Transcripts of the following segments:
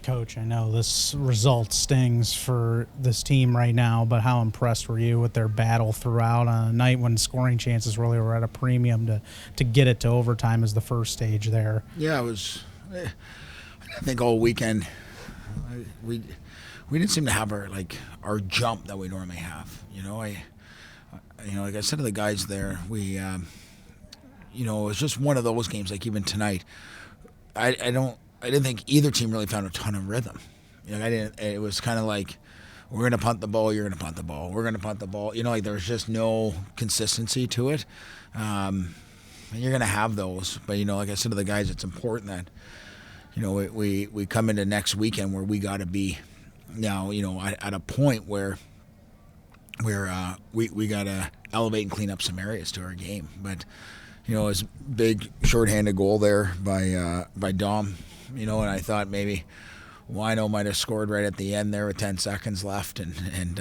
Coach, I know this result stings for this team right now, but how impressed were you with their battle throughout on a night when scoring chances really were at a premium to get it to overtime as the first stage there? Yeah, it was. I think all weekend we didn't seem to have our jump that we normally have. Like I said to the guys there, we it was just one of those games. Like even tonight, I didn't think either team really found a ton of rhythm. I didn't. It was kind of like, we're gonna punt the ball, you're gonna punt the ball, we're gonna punt the ball. Like there was just no consistency to it. And you're gonna have those, but like I said to the guys, it's important that we come into next weekend where we got to be now at a point where we got to elevate and clean up some areas to our game. But it was a big shorthanded goal there by Dom. And I thought maybe Wino might have scored right at the end there with 10 seconds left, and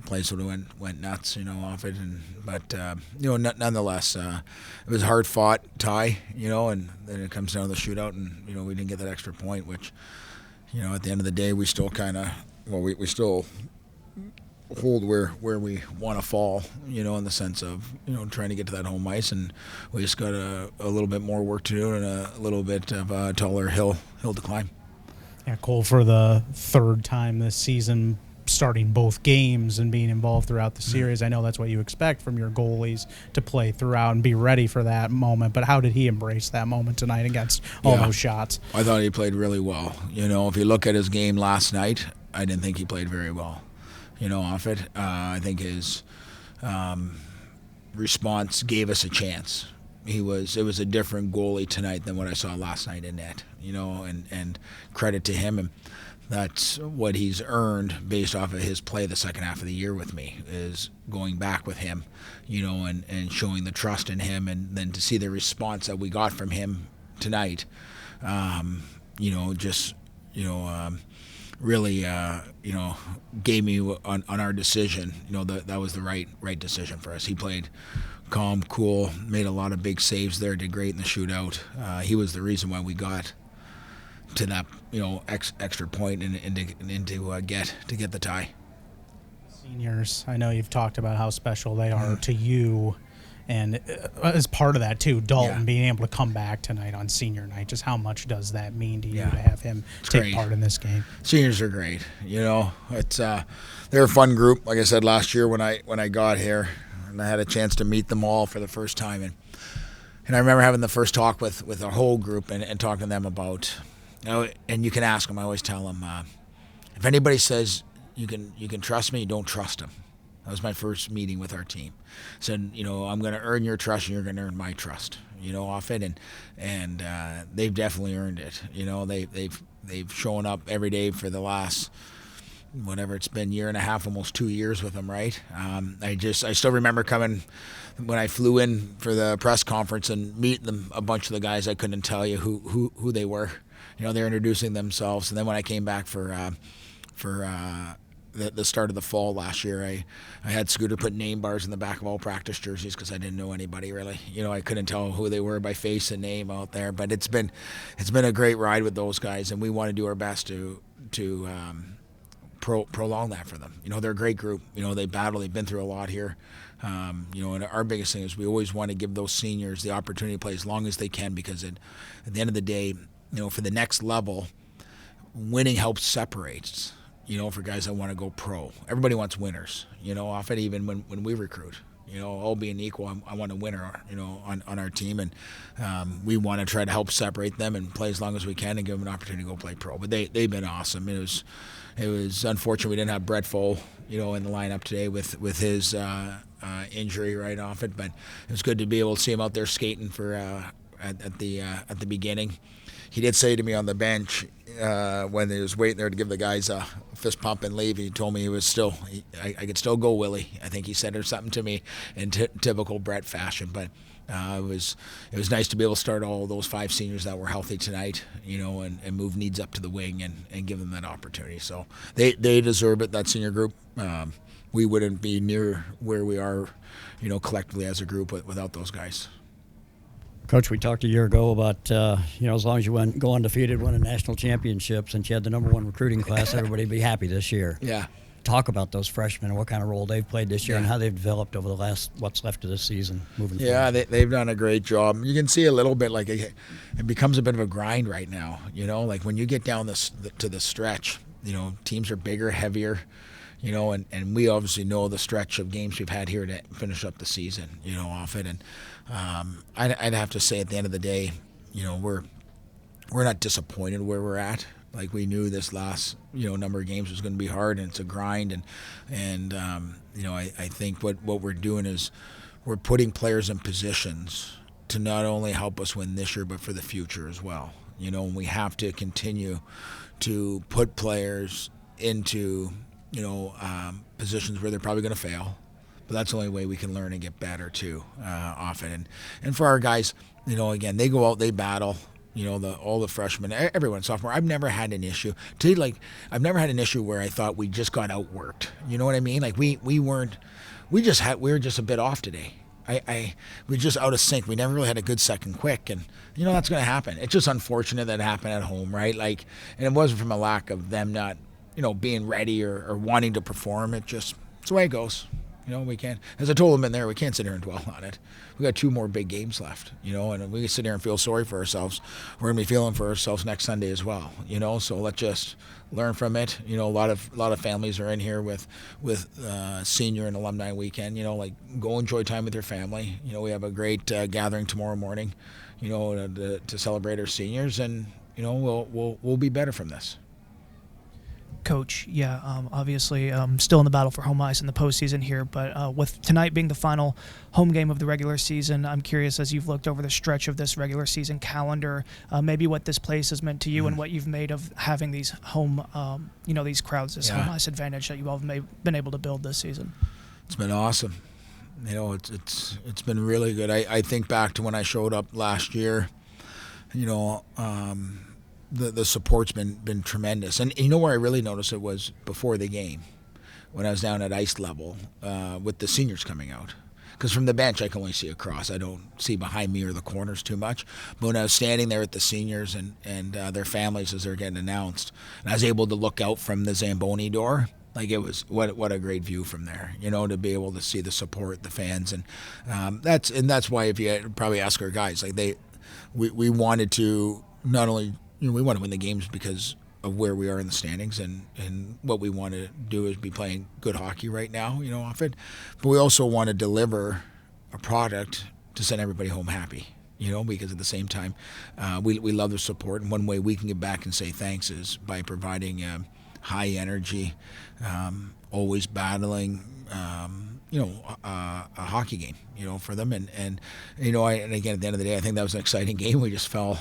place would have went nuts, off it. But nonetheless, it was a hard fought tie, and then it comes down to the shootout, and we didn't get that extra point, which at the end of the day we still we still hold where we want to fall, in the sense of trying to get to that home ice, and we just got a little bit more work to do and a little bit of a taller hill to climb. Yeah, Cole, for the third time this season, starting both games and being involved throughout the series. I know that's what you expect from your goalies, to play throughout and be ready for that moment, but how did he embrace that moment tonight against all those shots? I thought he played really well. If you look at his game last night, I didn't think he played very well. Off it. I think his response gave us a chance. It was a different goalie tonight than what I saw last night in net. And credit to him, and that's what he's earned based off of his play the second half of the year with me, is going back with him, and showing the trust in him, and then to see the response that we got from him tonight, really, gave me on our decision, that was the right decision for us. He played calm, cool, made a lot of big saves there, did great in the shootout. He was the reason why we got to that, extra point and to get the tie. Seniors, I know you've talked about how special they are to you, and as part of that too, Dalton being able to come back tonight on senior night. Just how much does that mean to you to have him take part in this game? Seniors are great. It's they're a fun group. Like I said last year when I got here, and I had a chance to meet them all for the first time, and I remember having the first talk with our whole group and talking to them about, and you can ask them. I always tell them, if anybody says you can trust me, don't trust them. That was my first meeting with our team. Said, I'm going to earn your trust, and you're going to earn my trust, off it, and they've definitely earned it. They've shown up every day for the last, whatever it's been, year and a half, almost 2 years with them, right? I still remember coming when I flew in for the press conference and meeting them, a bunch of the guys. I couldn't tell you who they were. They're introducing themselves, and then when I came back for the start of the fall last year, I had Scooter put name bars in the back of all practice jerseys because I didn't know anybody really. I couldn't tell who they were by face and name out there. But it's been a great ride with those guys, and we want to do our best to prolong that for them. They're a great group. They battle. They've been through a lot here. And our biggest thing is we always want to give those seniors the opportunity to play as long as they can, because at the end of the day, for the next level, winning helps separates. For guys that want to go pro. Everybody wants winners, off it, even when we recruit. All being equal, I want a winner, on our team, and we want to try to help separate them and play as long as we can and give them an opportunity to go play pro. But they've been awesome. It was unfortunate we didn't have Brett Foe, in the lineup today with his injury right off it, but it was good to be able to see him out there skating for at the beginning. He did say to me on the bench when he was waiting there to give the guys a fist pump and leave, he told me he was I could still go, Willie. I think he said or something to me in typical Brett fashion. But it was nice to be able to start all those 5 seniors that were healthy tonight, and move needs up to the wing and give them that opportunity. So they deserve it, that senior group. We wouldn't be near where we are, collectively as a group without those guys. Coach, we talked a year ago about, as long as you go undefeated, win a national championship, since you had the number one recruiting class, everybody would be happy this year. Yeah. Talk about those freshmen and what kind of role they've played this year and how they've developed over what's left of this season moving forward. Yeah, they've done a great job. You can see a little bit like it becomes a bit of a grind right now. Like when you get down to the stretch, teams are bigger, heavier, and we obviously know the stretch of games we've had here to finish up the season, off it. And I'd have to say at the end of the day, we're not disappointed where we're at. Like we knew this last number of games was going to be hard, and it's a grind, and I think what we're doing is we're putting players in positions to not only help us win this year but for the future as well. And we have to continue to put players into positions where they're probably going to fail, but that's the only way we can learn and get better too off it. And for our guys, again, they go out, they battle. All the freshmen, everyone, sophomore. I've never had an issue. I've never had an issue where I thought we just got outworked. You know what I mean? Like we were just a bit off today. We were just out of sync. We never really had a good second quick, and that's going to happen. It's just unfortunate that it happened at home, right? And it wasn't from a lack of them not, being ready or wanting to perform. It's the way it goes. We can't, as I told them in there, we can't sit here and dwell on it. We got 2 more big games left, and we can sit here and feel sorry for ourselves. We're gonna be feeling for ourselves next Sunday as well, So let's just learn from it. A lot of families are in here with senior and alumni weekend. Go enjoy time with your family. We have a great gathering tomorrow morning, to celebrate our seniors, and we'll be better from this. Coach, obviously still in the battle for home ice in the postseason here, but with tonight being the final home game of the regular season, I'm curious, as you've looked over the stretch of this regular season calendar, maybe what this place has meant to you and what you've made of having these home, these crowds, this home ice advantage that you've all been able to build this season. It's been awesome. It's been really good. I think back to when I showed up last year, the support's been tremendous. And where I really noticed it was before the game, when I was down at ice level with the seniors coming out. Because from the bench, I can only see across. I don't see behind me or the corners too much. But when I was standing there with the seniors and their families as they're getting announced, and I was able to look out from the Zamboni door, like it was what a great view from there, to be able to see the support, the fans, and that's why if you probably ask our guys, like we wanted to not only we want to win the games because of where we are in the standings, and what we want to do is be playing good hockey right now, off it. But we also want to deliver a product to send everybody home happy, because at the same time, we love the support, and one way we can get back and say thanks is by providing high energy, always battling, a hockey game, for them, and again at the end of the day, I think that was an exciting game. We just fell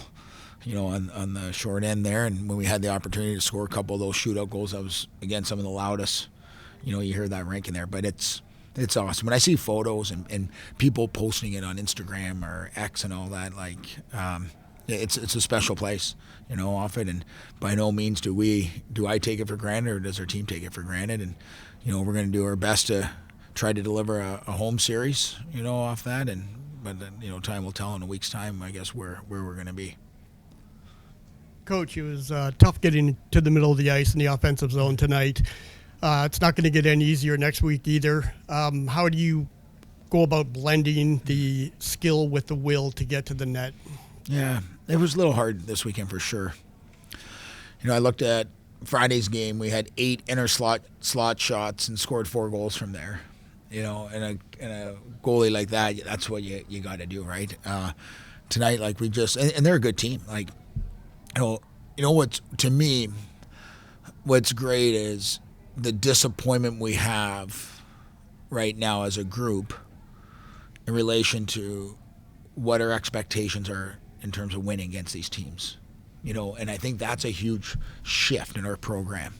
on the short end there. And when we had the opportunity to score a couple of those shootout goals, that was, again, some of the loudest, you hear that ranking there. But it's awesome. When I see photos and people posting it on Instagram or X and all that, it's a special place, off it. And by no means do I take it for granted, or does our team take it for granted. And, we're going to do our best to try to deliver a home series, off that. But time will tell in a week's time, I guess, where we're going to be. Coach, it was tough getting to the middle of the ice in the offensive zone tonight. It's not going to get any easier next week either. How do you go about blending the skill with the will to get to the net? Yeah, it was a little hard this weekend for sure. I looked at Friday's game. We had 8 inner slot shots and scored 4 goals from there. And a goalie like that, that's what you got to do, right? Tonight, like we just, and they're a good team. Like, what's great is the disappointment we have right now as a group in relation to what our expectations are in terms of winning against these teams. And I think that's a huge shift in our program.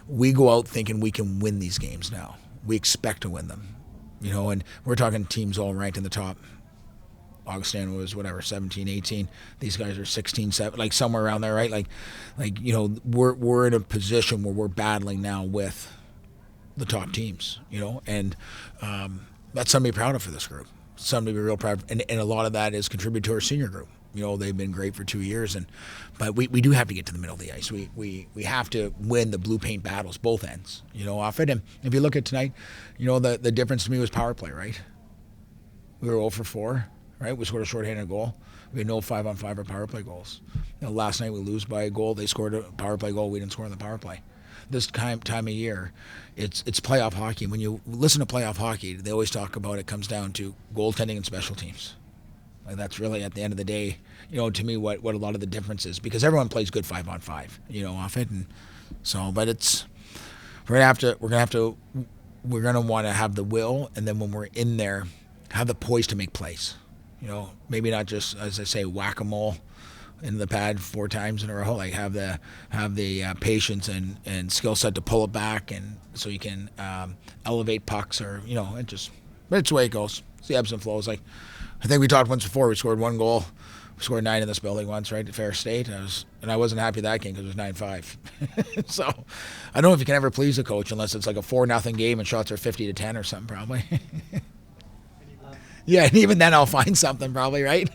We go out thinking we can win these games now. We expect to win them, and we're talking teams all ranked in the top. Augustana was 17, 18. These guys are 16, 7, like somewhere around there, right? We're in a position where we're battling now with the top teams, and that's something to be proud of for this group. something to be real proud of. And a lot of that is contributed to our senior group. They've been great for 2 years, but we do have to get to the middle of the ice. We have to win the blue paint battles, both ends, off it. And if you look at tonight, the difference to me was power play, right? We were 0 for 4, right? We scored a shorthanded goal. We had no 5-on-5 or power play goals. Last night we lose by a goal. They scored a power play goal. We didn't score on the power play. This time of year, it's playoff hockey. When you listen to playoff hockey, they always talk about it comes down to goaltending and special teams. Like that's really at the end of the day, to me what a lot of the difference is, because everyone plays good 5-on-5, off it, and so. But we're gonna want to have the will, and then when we're in there, have the poise to make plays. Maybe not just, as I say, whack-a-mole into the pad 4 times in a row. Like have the patience and skill set to pull it back, and so you can elevate pucks, or but it's the way it goes. It's the ebbs and flows. Like I think we talked once before. We scored 1 goal. We scored 9 in this building once, right, at Fair State. I wasn't happy that game because it was 9-5. So I don't know if you can ever please a coach unless it's like a 4-0 game and shots are 50-10 or something, probably. Yeah, and even then I'll find something probably, right?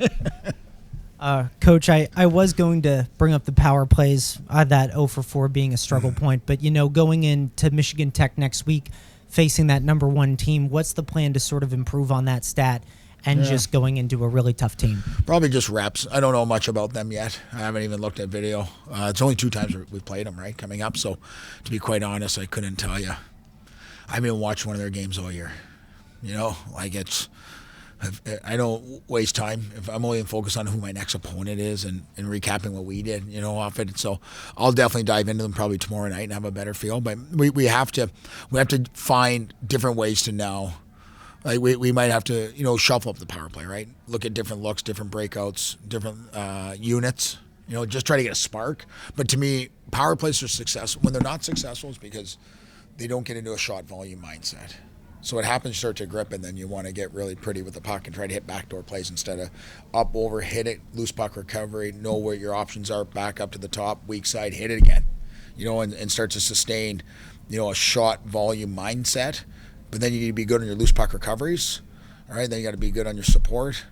Coach, I was going to bring up the power plays, that 0 for 4 being a struggle point, but going into Michigan Tech next week, facing that number 1 team, what's the plan to sort of improve on that stat and just going into a really tough team? Probably just reps. I don't know much about them yet. I haven't even looked at video. It's only 2 times we've played them, right, coming up. So to be quite honest, I couldn't tell you. I haven't watched one of their games all year. I don't waste time if I'm only focused on who my next opponent is and recapping what we did, off it. So I'll definitely dive into them probably tomorrow night and have a better feel. But we have to find different ways to know. Like we might have to shuffle up the power play, right? Look at different looks, different breakouts, different units. Just try to get a spark. But to me, power plays are successful. When they're not successful, it's because they don't get into a shot volume mindset. So what happens, you start to grip, and then you want to get really pretty with the puck and try to hit backdoor plays instead of up, over, hit it, loose puck recovery, know where your options are, back up to the top, weak side, hit it again, and start to sustain, a shot volume mindset. But then you need to be good on your loose puck recoveries, all right? Then you got to be good on your support,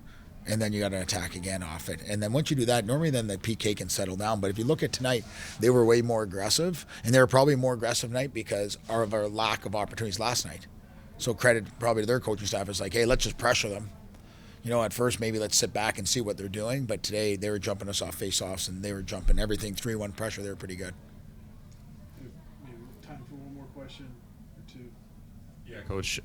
and then you got to attack again off it. And then once you do that, normally then the PK can settle down. But if you look at tonight, they were way more aggressive, and they were probably more aggressive tonight because of our lack of opportunities last night. So credit probably to their coaching staff. It's like, hey, let's just pressure them. At first maybe let's sit back and see what they're doing. But today they were jumping us off face-offs, and they were jumping everything 3-1 pressure. They were pretty good. Maybe time for one more question or 2. Yeah, Coach.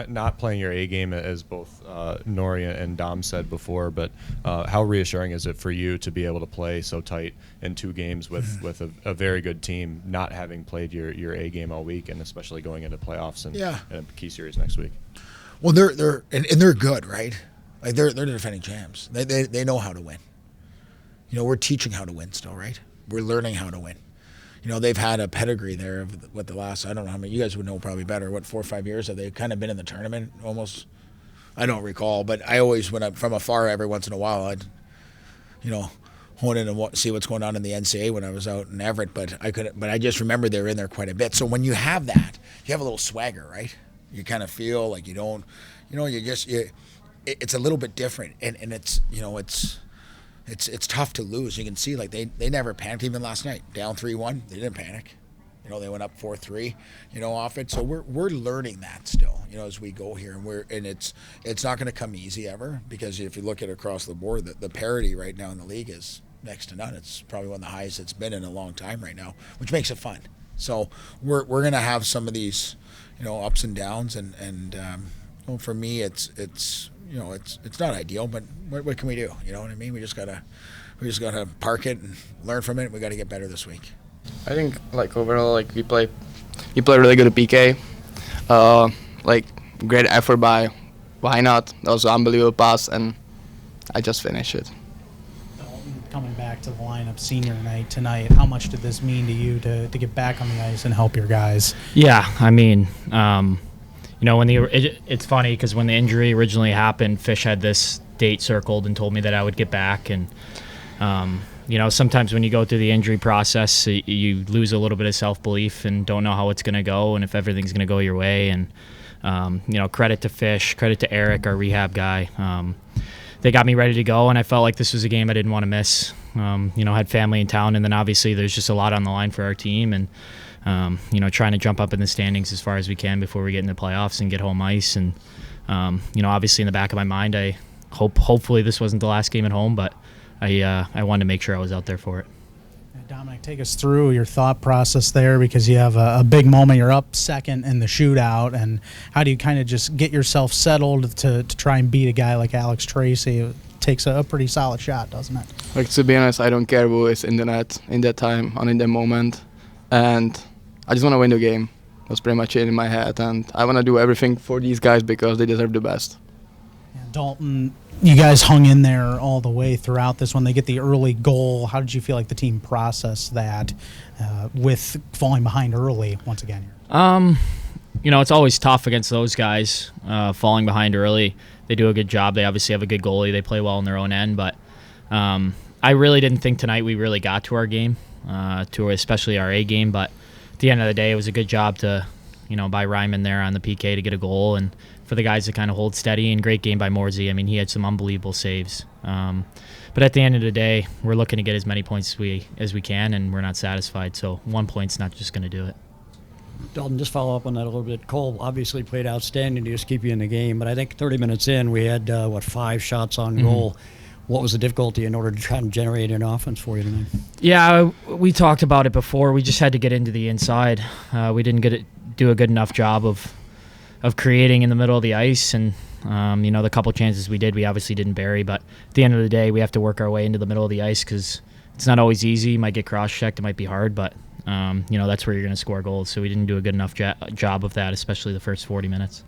Not playing your A game, as both Nori and Dom said before, but how reassuring is it for you to be able to play so tight in 2 games with a very good team, not having played your A game all week, and especially going into playoffs and a key series next week? Well, they're good, right? Like they're the defending champs. They know how to win. We're teaching how to win still, right? We're learning how to win. They've had a pedigree there of what the last, I don't know how many, you guys would know probably better, 4 or 5 years have they kind of been in the tournament almost? I don't recall, but I always, when I'm from afar every once in a while, I'd, hone in and see what's going on in the NCAA when I was out in Everett, but I just remember they were in there quite a bit. So when you have that, you have a little swagger, right? You kind of feel like you don't, it's a little bit different, and it's, It's tough to lose. You can see, like, they never panicked. Even last night, down 3-1, they didn't panic. They went up 4-3, off it. So we're learning that still, as we go here, and it's not going to come easy ever, because if you look at across the board, the parity right now in the league is next to none. It's probably one of the highest it's been in a long time right now, which makes it fun. So we're going to have some of these, ups and downs, and for me, it's not ideal, but what can we do? You know what I mean? We just gotta park it and learn from it. We got to get better this week. I think overall we play really good at PK. Great effort by Why Not. That was an unbelievable pass, and I just finished it. Coming back to the lineup senior night tonight, how much did this mean to you to get back on the ice and help your guys? Yeah, I mean, it's funny because when the injury originally happened, Fish had this date circled and told me that I would get back. And, sometimes when you go through the injury process, you lose a little bit of self-belief and don't know how it's going to go and if everything's going to go your way. And Credit to Fish, credit to Eric, our rehab guy. They got me ready to go, and I felt like this was a game I didn't want to miss. Had family in town, and then obviously there's just a lot on the line for our team, and trying to jump up in the standings as far as we can before we get into the playoffs and get home ice. And obviously in the back of my mind, I hopefully this wasn't the last game at home, but I wanted to make sure I was out there for it. Dominic, take us through your thought process there, because you have a big moment. You're up second in the shootout, and how do you kind of just get yourself settled to try and beat a guy like Alex Tracy? It takes a pretty solid shot, doesn't it? Like, to be honest, I don't care who is in the net in that time and in that moment, and I just want to win the game. That's pretty much it in my head, and I want to do everything for these guys because they deserve the best. Dalton, you guys hung in there all the way throughout this. When they get the early goal, how did you feel like the team processed that with falling behind early once again? It's always tough against those guys, falling behind early. They do a good job. They obviously have a good goalie. They play well on their own end, but I really didn't think tonight we really got to our game, especially our A game, but at the end of the day, it was a good job to, by Ryman there on the PK to get a goal, and for the guys to kind of hold steady. And great game by Morsey. I mean, he had some unbelievable saves. But at the end of the day, we're looking to get as many points as we can, and we're not satisfied. So 1 point's not just going to do it. Dalton, just follow up on that a little bit. Cole obviously played outstanding to just keep you in the game, but I think 30 minutes in, we had, 5 shots on goal. What was the difficulty in order to try and generate an offense for you tonight? Yeah, we talked about it before. We just had to get into the inside. We didn't do a good enough job of creating in the middle of the ice, and the couple chances we did, we obviously didn't bury, but at the end of the day, we have to work our way into the middle of the ice because it's not always easy. You might get cross-checked, it might be hard, but that's where you're going to score goals, so we didn't do a good enough job of that, especially the first 40 minutes.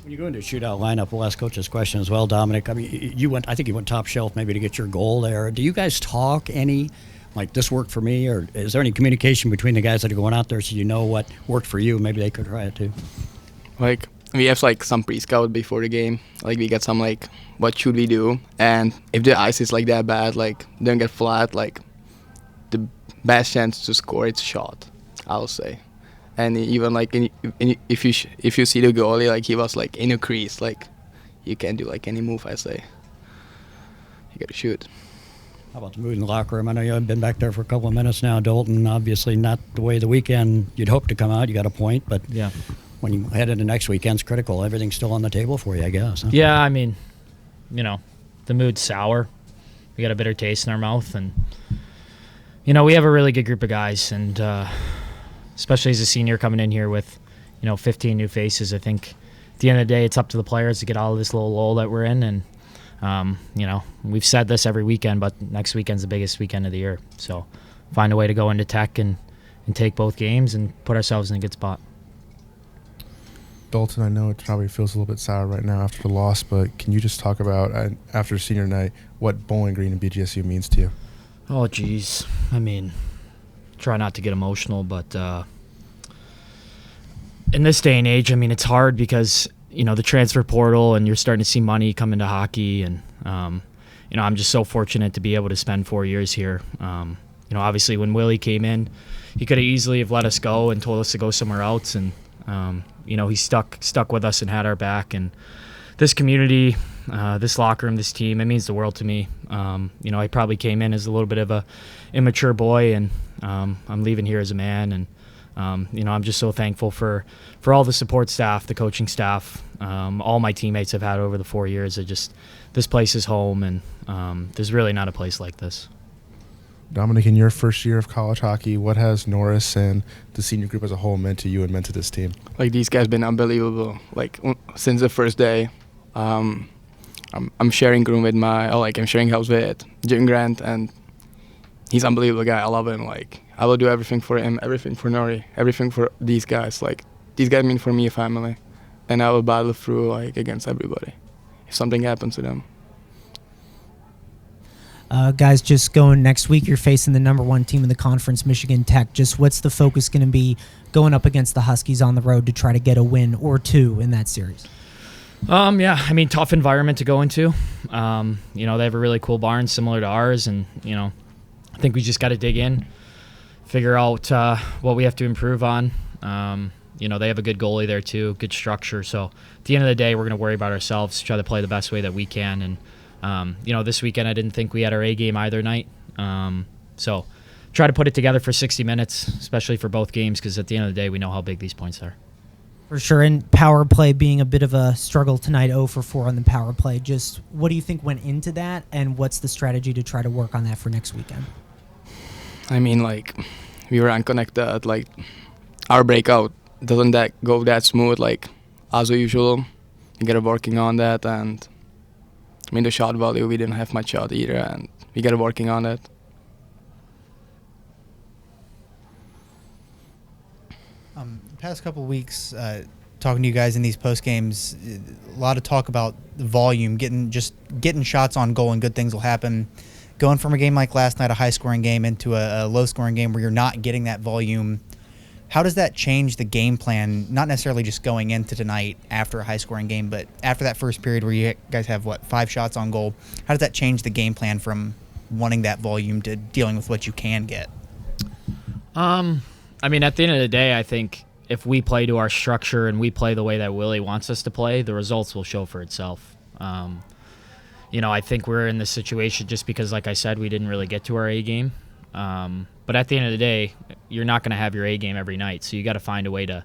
When you go into a shootout lineup, we'll ask Coach this question as well, Dominic. I mean, I think you went top shelf maybe to get your goal there. Do you guys talk any, like, this worked for me, or is there any communication between the guys that are going out there so you know what worked for you? Maybe they could try it too. Like, we have some pre-scout before the game. Like, we get some what should we do? And if the ice is that bad, don't get flat, the best chance to score it's shot, I'll say. And even if you see the goalie, he was in a crease, you can't do any move, I say. You gotta shoot. How about the mood in the locker room? I know you haven't been back there for a couple of minutes now, Dalton. Obviously not the way the weekend you'd hope to come out. You got a point, but yeah. When you head into next weekend's critical. Everything's still on the table for you, I guess. Huh? Yeah, I mean, the mood's sour. We got a bitter taste in our mouth, and we have a really good group of guys, and especially as a senior coming in here with 15 new faces. I think at the end of the day, it's up to the players to get out of this little lull that we're in, and we've said this every weekend, but next weekend's the biggest weekend of the year. So find a way to go into Tech and take both games and put ourselves in a good spot. Dalton, I know it probably feels a little bit sour right now after the loss, but can you just talk about, after senior night, what Bowling Green and BGSU means to you? Oh, geez. I mean, try not to get emotional, but in this day and age, I mean, it's hard because, the transfer portal, and you're starting to see money come into hockey, and, I'm just so fortunate to be able to spend 4 years here. Obviously when Willie came in, he could have easily have let us go and told us to go somewhere else, and he stuck with us and had our back. And this community, this locker room, this team, it means the world to me. I probably came in as a little bit of a immature boy, and I'm leaving here as a man. And I'm just so thankful for all the support staff, the coaching staff, all my teammates I've had over the 4 years. This place is home, and there's really not a place like this. Dominic, in your first year of college hockey, what has Norris and the senior group as a whole meant to you and meant to this team? These guys been unbelievable. Since the first day, I'm sharing room with I'm sharing house with Jim Grant, and he's an unbelievable guy. I love him. I will do everything for him, everything for Nori, everything for these guys. These guys mean for me a family, and I will battle through against everybody if something happens to them. Guys, just going next week, you're facing the number 1 team in the conference, Michigan Tech. Just what's the focus going to be going up against the Huskies on the road to try to get a win or two in that series? Yeah, I mean, tough environment to go into. They have a really cool barn similar to ours, and, I think we just got to dig in, figure out what we have to improve on. They have a good goalie there too, good structure. So at the end of the day, we're going to worry about ourselves, try to play the best way that we can. And, this weekend I didn't think we had our A game either night. So try to put it together for 60 minutes, especially for both games, because at the end of the day, we know how big these points are. For sure, and power play being a bit of a struggle tonight, 0 for 4 on the power play. Just what do you think went into that, and what's the strategy to try to work on that for next weekend? I mean, we were unconnected. Our breakout doesn't go that smooth as usual. We got working on that, and the shot value, we didn't have much shot either, and we got working on it. Past couple weeks, talking to you guys in these post games, a lot of talk about the volume, getting shots on goal, and good things will happen. Going from a game like last night, a high-scoring game, into a low-scoring game where you're not getting that volume, how does that change the game plan? Not necessarily just going into tonight after a high-scoring game, but after that first period where you guys have 5 shots on goal, how does that change the game plan from wanting that volume to dealing with what you can get? At the end of the day, I think if we play to our structure and we play the way that Willie wants us to play, the results will show for itself. I think we're in this situation just because, like I said, we didn't really get to our A game. But at the end of the day, you're not going to have your A game every night, so you got to find a way to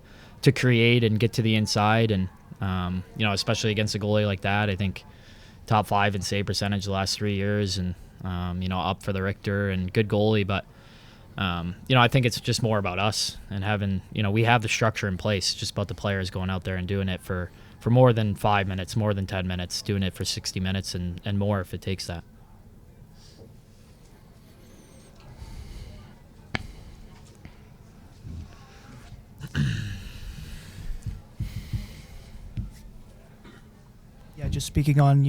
create and get to the inside. And especially against a goalie like that, I think top 5 in save percentage the last 3 years, and up for the Richter, and good goalie, but. I think it's just more about us and having, we have the structure in place. It's just about the players going out there and doing it for more than 5 minutes, more than 10 minutes, doing it for 60 minutes and more if it takes that. Yeah, just speaking on,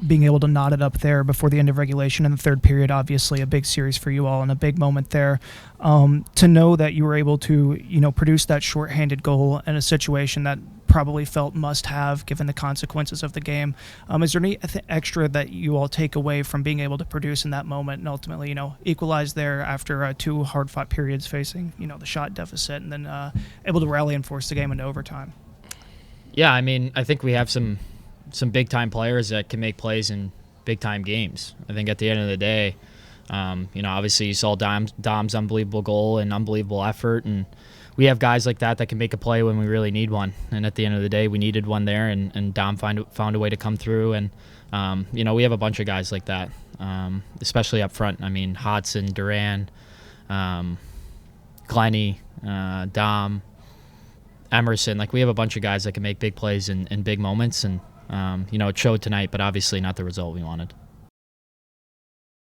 being able to knot it up there before the end of regulation in the third period, obviously a big series for you all and a big moment there. To know that you were able to, produce that shorthanded goal in a situation that probably felt must-have given the consequences of the game. Is there any extra that you all take away from being able to produce in that moment and ultimately, equalize there after 2 hard-fought periods facing, the shot deficit, and then able to rally and force the game into overtime? Yeah, I think we have some big-time players that can make plays in big-time games. I think at the end of the day, obviously you saw Dom's unbelievable goal and unbelievable effort, and we have guys like that can make a play when we really need one. And at the end of the day, we needed one there, and Dom found a way to come through. And, we have a bunch of guys like that, especially up front. Hodson, Duran, Glenny, Dom, Emerson. We have a bunch of guys that can make big plays in big moments, and it showed tonight, but obviously not the result we wanted.